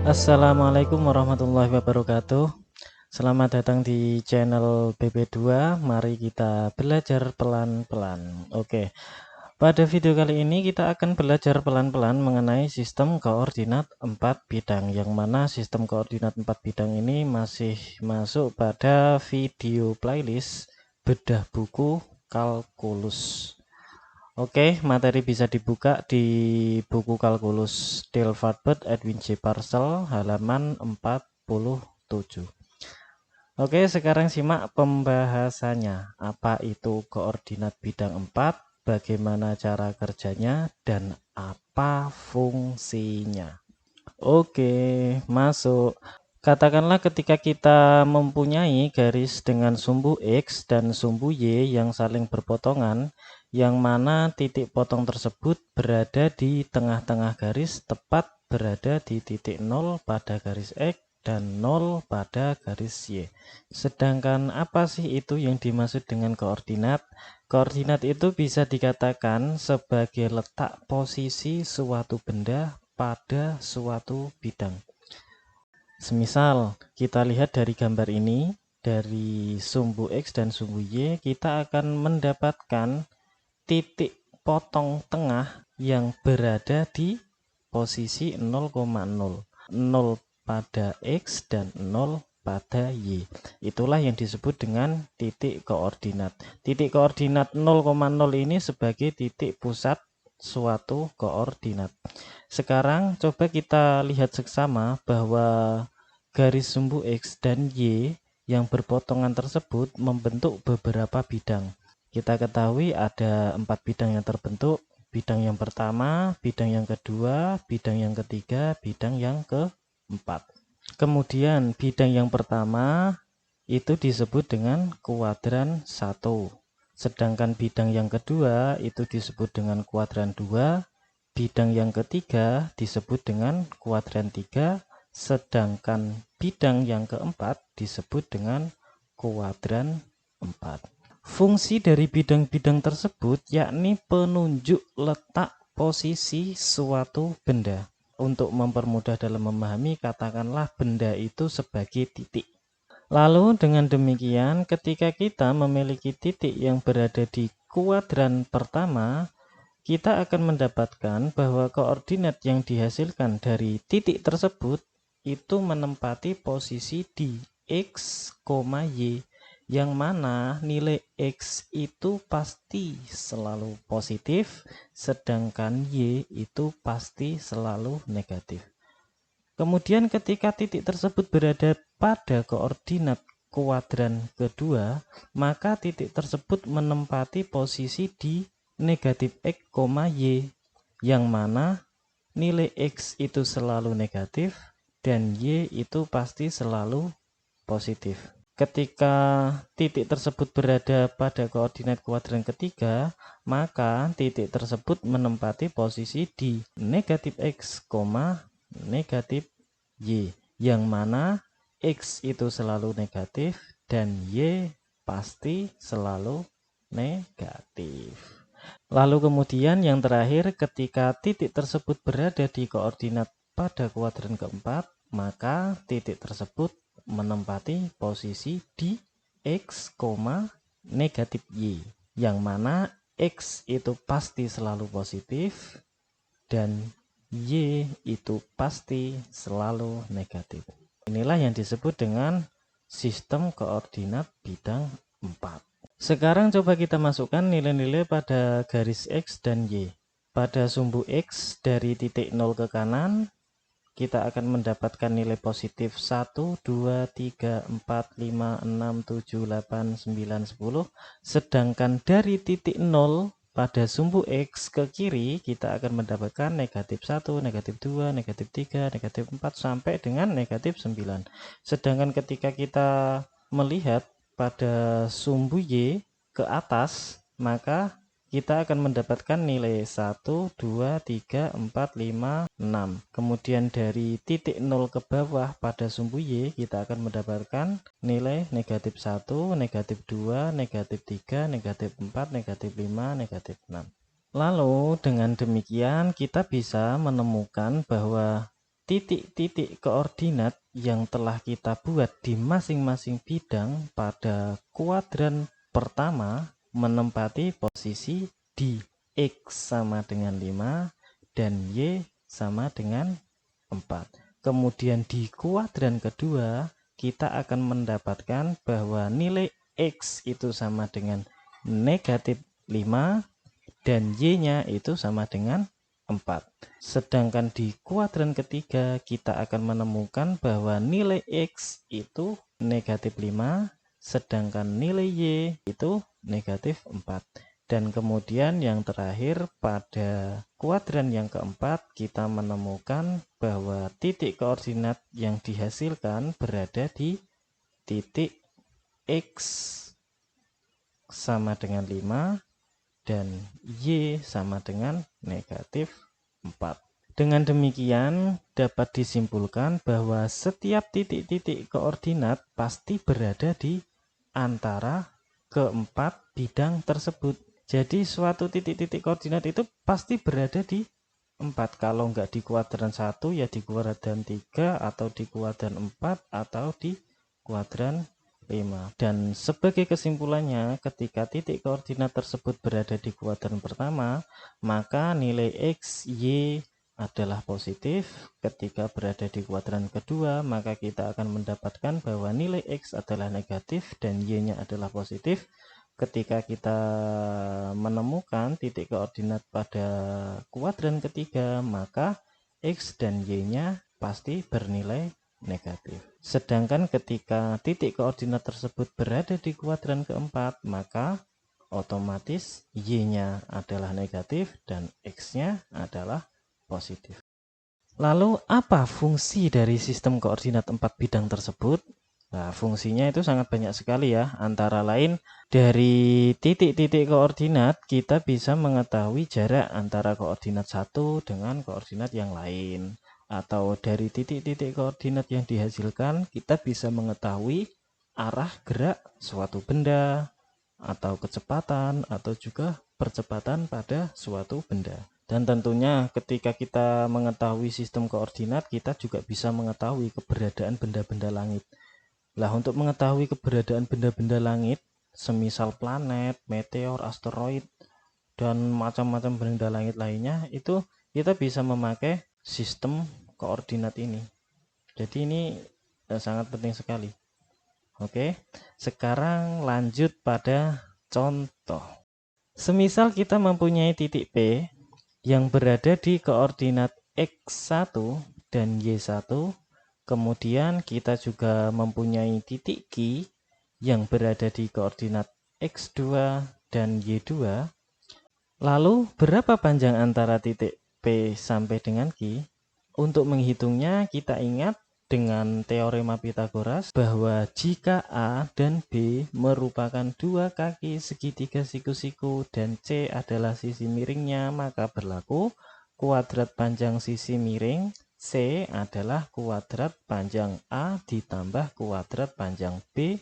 Assalamualaikum warahmatullahi wabarakatuh. Selamat datang di channel BP2. Mari kita belajar pelan-pelan. Oke, pada video kali ini kita akan belajar pelan-pelan mengenai sistem koordinat 4 bidang, yang mana sistem koordinat 4 bidang ini masih masuk pada video playlist bedah buku kalkulus. Oke, materi bisa dibuka di buku kalkulus Delvartbert Edwin J. Parcel halaman 47. Oke, sekarang simak pembahasannya. Apa itu koordinat bidang 4, bagaimana cara kerjanya, dan apa fungsinya. Oke, masuk. Katakanlah ketika kita mempunyai garis dengan sumbu X dan sumbu Y yang saling berpotongan, yang mana titik potong tersebut berada di tengah-tengah garis, tepat berada di titik 0 pada garis X dan 0 pada garis Y. Sedangkan apa sih itu yang dimaksud dengan koordinat? Koordinat itu bisa dikatakan sebagai letak posisi suatu benda pada suatu bidang. Semisal kita lihat dari gambar ini, dari sumbu X dan sumbu Y, kita akan mendapatkan titik potong tengah yang berada di posisi 0,0. 0 pada X dan 0 pada Y. Itulah yang disebut dengan titik koordinat. Titik koordinat 0,0 ini sebagai titik pusat suatu koordinat. Sekarang coba kita lihat seksama bahwa garis sumbu X dan Y yang berpotongan tersebut membentuk beberapa bidang. Kita ketahui ada 4 bidang yang terbentuk. Bidang yang pertama, bidang yang kedua, bidang yang ketiga, bidang yang keempat. Kemudian bidang yang pertama itu disebut dengan kuadran 1. Sedangkan bidang yang kedua itu disebut dengan kuadran 2. Bidang yang ketiga disebut dengan kuadran 3. Sedangkan bidang yang keempat disebut dengan kuadran 4. Fungsi dari bidang-bidang tersebut yakni penunjuk letak posisi suatu benda. Untuk mempermudah dalam memahami, katakanlah benda itu sebagai titik. Lalu dengan demikian, ketika kita memiliki titik yang berada di kuadran pertama, kita akan mendapatkan bahwa koordinat yang dihasilkan dari titik tersebut itu menempati posisi di X, Y, yang mana nilai X itu pasti selalu positif, sedangkan Y itu pasti selalu negatif. Kemudian ketika titik tersebut berada pada koordinat kuadran kedua, maka titik tersebut menempati posisi di negatif X, Y, yang mana nilai X itu selalu negatif dan Y itu pasti selalu positif. Ketika titik tersebut berada pada koordinat kuadran ketiga, maka titik tersebut menempati posisi di negatif X, negatif Y, yang mana X itu selalu negatif dan Y pasti selalu negatif. Lalu kemudian yang terakhir, ketika titik tersebut berada di koordinat pada kuadran keempat, maka titik tersebut menempati posisi di X, negatif Y, yang mana X itu pasti selalu positif dan Y itu pasti selalu negatif. Inilah yang disebut dengan sistem koordinat bidang 4. Sekarang coba kita masukkan nilai-nilai pada garis X dan Y. Pada sumbu X dari titik 0 ke kanan, kita akan mendapatkan nilai positif 1, 2, 3, 4, 5, 6, 7, 8, 9, 10. Sedangkan dari titik 0 pada sumbu X ke kiri, kita akan mendapatkan negatif 1, negatif 2, negatif 3, negatif 4, sampai dengan negatif 9. Sedangkan ketika kita melihat pada sumbu Y ke atas, maka kita akan mendapatkan nilai 1, 2, 3, 4, 5, 6. Kemudian dari titik 0 ke bawah pada sumbu Y, kita akan mendapatkan nilai negatif 1, negatif 2, negatif 3, negatif 4, negatif 5, negatif 6. Lalu dengan demikian kita bisa menemukan bahwa titik-titik koordinat yang telah kita buat di masing-masing bidang pada kuadran pertama menempati posisi di X sama dengan 5 dan Y sama dengan 4. Kemudian di kuadran kedua kita akan mendapatkan bahwa nilai X itu sama dengan negatif 5 dan Y-nya itu sama dengan 4. Sedangkan di kuadran ketiga kita akan menemukan bahwa nilai X itu negatif 5, sedangkan nilai Y itu negatif 4. Dan kemudian yang terakhir pada kuadran yang keempat kita menemukan bahwa titik koordinat yang dihasilkan berada di titik X sama dengan 5 dan Y sama dengan negatif 4. Dengan demikian dapat disimpulkan bahwa setiap titik-titik koordinat pasti berada di antara keempat bidang tersebut. Jadi suatu titik-titik koordinat itu pasti berada di 4. Kalau enggak di kuadran 1 ya di kuadran 3 atau di kuadran 4 atau di kuadran 5. Dan sebagai kesimpulannya, ketika titik koordinat tersebut berada di kuadran pertama, maka nilai X, Y adalah positif. Ketika berada di kuadran kedua, maka kita akan mendapatkan bahwa nilai X adalah negatif dan Y-nya adalah positif. Ketika kita menemukan titik koordinat pada kuadran ketiga, maka X dan Y-nya pasti bernilai negatif. Sedangkan ketika titik koordinat tersebut berada di kuadran keempat, maka otomatis Y-nya adalah negatif dan X-nya adalah positif. Lalu apa fungsi dari sistem koordinat 4 bidang tersebut? Nah, fungsinya itu sangat banyak sekali ya. Antara lain dari titik-titik koordinat kita bisa mengetahui jarak antara koordinat satu dengan koordinat yang lain. Atau dari titik-titik koordinat yang dihasilkan kita bisa mengetahui arah gerak suatu benda atau kecepatan atau juga percepatan pada suatu benda. Dan tentunya ketika kita mengetahui sistem koordinat kita juga bisa mengetahui keberadaan benda-benda langit. Lah, untuk mengetahui keberadaan benda-benda langit, semisal planet, meteor, asteroid, dan macam-macam benda langit lainnya, itu kita bisa memakai sistem koordinat ini. Jadi ini sangat penting sekali. Oke, sekarang lanjut pada contoh. Semisal kita mempunyai titik P yang berada di koordinat X1 dan Y1, kemudian kita juga mempunyai titik Q yang berada di koordinat X2 dan Y2. Lalu berapa panjang antara titik P sampai dengan Q? Untuk menghitungnya kita ingat dengan teorema Pythagoras bahwa jika A dan B merupakan dua kaki segitiga siku-siku dan C adalah sisi miringnya, maka berlaku kuadrat panjang sisi miring C adalah kuadrat panjang A ditambah kuadrat panjang B,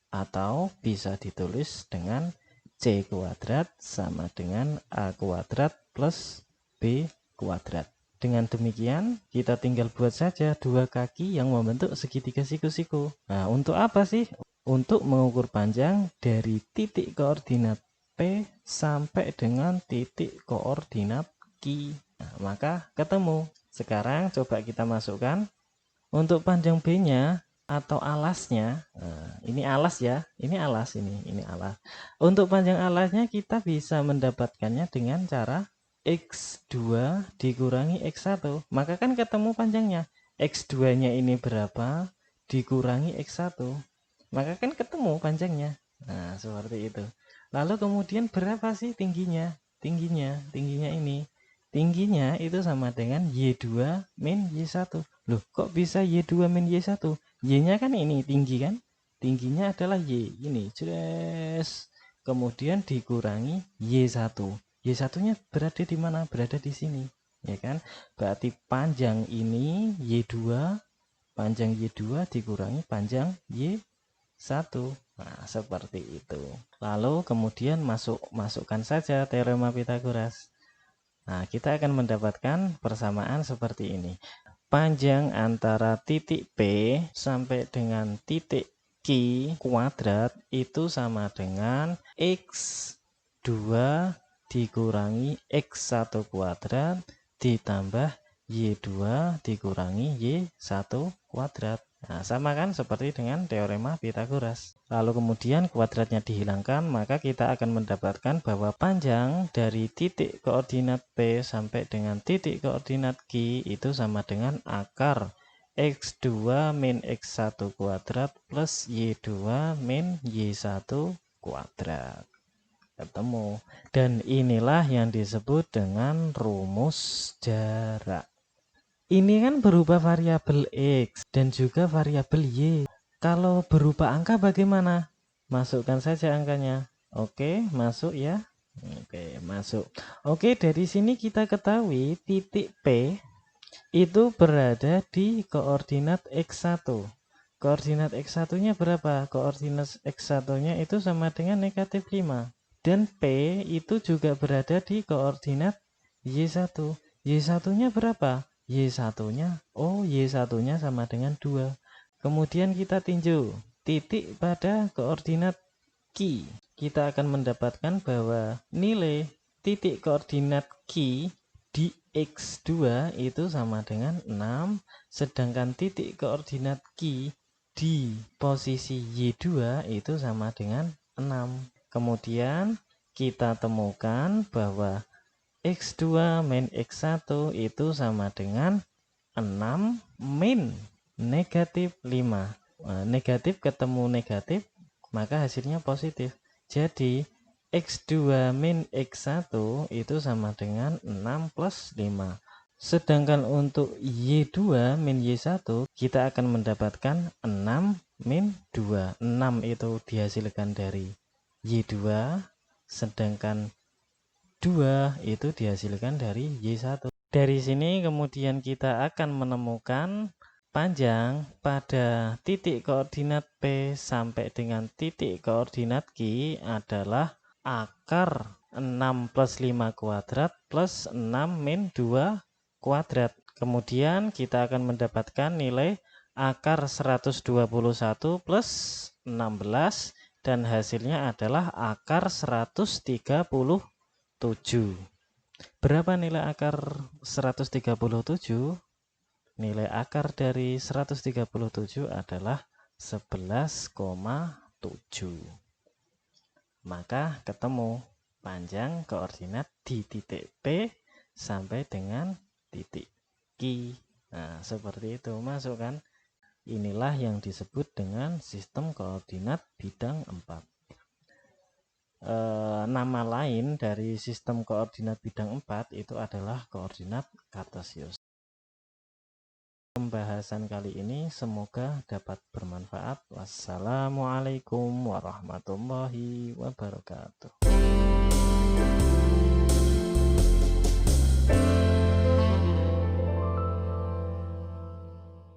atau bisa ditulis dengan C kuadrat sama dengan A kuadrat plus B kuadrat. Dengan demikian kita tinggal buat saja dua kaki yang membentuk segitiga siku-siku. Nah, untuk apa sih? Untuk mengukur panjang dari titik koordinat P sampai dengan titik koordinat Q. Nah, maka ketemu. Sekarang coba kita masukkan untuk panjang B-nya atau alasnya. Nah, ini alas ya, ini alas, ini alas. Untuk panjang alasnya kita bisa mendapatkannya dengan cara X2 dikurangi X1. Maka kan ketemu panjangnya. X2-nya ini berapa dikurangi X1. Maka kan ketemu panjangnya. Nah, seperti itu. Lalu kemudian berapa sih tingginya? Tingginya ini. Tingginya itu sama dengan Y2 min Y1. Loh, kok bisa Y2 min Y1? Y-nya kan ini tinggi kan? Tingginya adalah Y. Ini, jelas. Kemudian dikurangi Y1. Y1-nya berada di mana? Berada di sini. Ya kan? Berarti panjang ini Y2, panjang Y2 dikurangi panjang Y1. Nah, seperti itu. Lalu kemudian masukkan saja teorema Pythagoras. Nah, kita akan mendapatkan persamaan seperti ini. panjang antara titik P sampai dengan titik Q kuadrat itu sama dengan X2 dikurangi X1 kuadrat ditambah Y2 dikurangi Y1 kuadrat. Nah, sama kan seperti dengan teorema Pythagoras. Lalu kemudian kuadratnya dihilangkan, maka kita akan mendapatkan bahwa panjang dari titik koordinat P sampai dengan titik koordinat Q itu sama dengan akar X2 min X1 kuadrat plus Y2 min Y1 kuadrat. Ketemu. Dan inilah yang disebut dengan rumus jarak. Ini kan berupa variabel X dan juga variabel Y. Kalau berupa angka bagaimana? Masukkan saja angkanya. Oke, masuk ya. Oke, masuk. Oke, dari sini kita ketahui titik P itu berada di koordinat X1. Koordinat X1-nya berapa? Koordinat X1-nya itu sama dengan negatif 5. Dan P itu juga berada di koordinat Y1. Y1-nya berapa? Y1-nya, Y1-nya sama dengan 2. Kemudian kita tinjau titik pada koordinat Q. Kita akan mendapatkan bahwa nilai titik koordinat Q di X2 itu sama dengan 6. Sedangkan titik koordinat Q di posisi Y2 itu sama dengan 6. Kemudian kita temukan bahwa X2 min X1 itu sama dengan 6 min negatif 5. Nah, negatif ketemu negatif, maka hasilnya positif. Jadi X2 min X1 itu sama dengan 6 plus 5. Sedangkan untuk Y2 min Y1 kita akan mendapatkan 6 min 2. 6 itu dihasilkan dari Y2, sedangkan 2 itu dihasilkan dari Y1. Dari sini kemudian kita akan menemukan panjang pada titik koordinat P sampai dengan titik koordinat Q adalah akar 6 plus 5 kuadrat plus 6 min 2 kuadrat. Kemudian kita akan mendapatkan nilai akar 121 plus 16 dan hasilnya adalah akar 137. Berapa nilai akar 137? Nilai akar dari 137 adalah 11,7. Maka ketemu panjang koordinat di titik P sampai dengan titik Q. Nah, seperti itu, masuk kan? Inilah yang disebut dengan sistem koordinat bidang 4. Nama lain dari sistem koordinat bidang 4 itu adalah koordinat kartesius. Pembahasan kali ini semoga dapat bermanfaat. Wassalamualaikum warahmatullahi wabarakatuh.